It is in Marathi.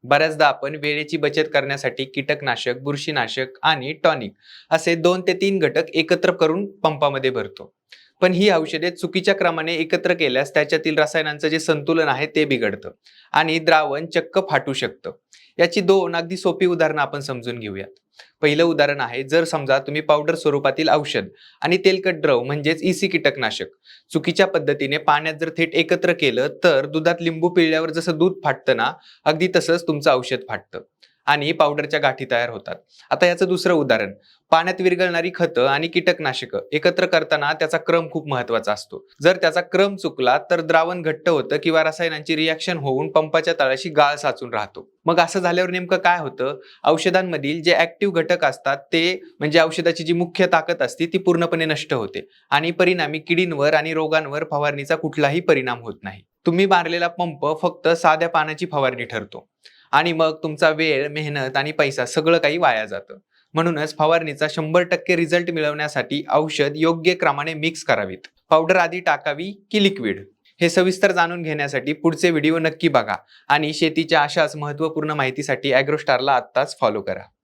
बऱ्याचदा आपण वेळेची बचत करण्यासाठी कीटकनाशक, बुरशीनाशक आणि टॉनिक असे 2 ते 3 घटक एकत्र करून पंपामध्ये भरतो. पण ही औषधे चुकीच्या क्रमाने एकत्र केल्यास त्याच्यातील रसायनांचं जे संतुलन आहे ते बिघडतं आणि द्रावण चक्क फाटू शकतं. याची 2 अगदी सोपी उदाहरणं आपण समजून घेऊयात. पहिलं उदाहरण आहे, जर समजा तुम्ही पावडर स्वरूपातील औषध आणि तेलकट द्रव म्हणजेच इसी कीटकनाशक चुकीच्या पद्धतीने पाण्यात जर थेट एकत्र केलं, तर दुधात लिंबू पिळल्यावर जसं दूध फाटतं ना, अगदी तसंच तुमचं औषध फाटतं आणि पावडरच्या गाठी तयार होतात. आता याचं दुसरं उदाहरण, पाण्यात विरघळणारी खतं आणि कीटकनाशकं एकत्र करताना त्याचा क्रम खूप महत्वाचा असतो. जर त्याचा क्रम चुकला तर द्रावण घट्ट होतं किंवा रसायनांची रिॲक्शन होऊन पंपाच्या तळाशी गाळ साचून राहतो. मग असं झाल्यावर नेमकं काय होतं? औषधांमधील जे ऍक्टिव्ह घटक असतात ते म्हणजे औषधाची जी मुख्य ताकद असते ती पूर्णपणे नष्ट होते आणि परिणामी किडींवर आणि रोगांवर फवारणीचा कुठलाही परिणाम होत नाही. तुम्ही मारलेला पंप फक्त साध्या पाण्याची फवारणी ठरतो आणि मग तुमचा वेळ, मेहनत आणि पैसा सगळं काही वाया जातं. म्हणूनच फवारणीचा 100% रिझल्ट मिळवण्यासाठी औषध योग्य क्रमाने मिक्स करावीत. पावडर आधी टाकावी की लिक्विड? हे सविस्तर जाणून घेण्यासाठी पुढचे व्हिडिओ नक्की बघा आणि शेतीच्या अशाच महत्त्वपूर्ण माहितीसाठी ॲग्रोस्टारला आत्ताच फॉलो करा.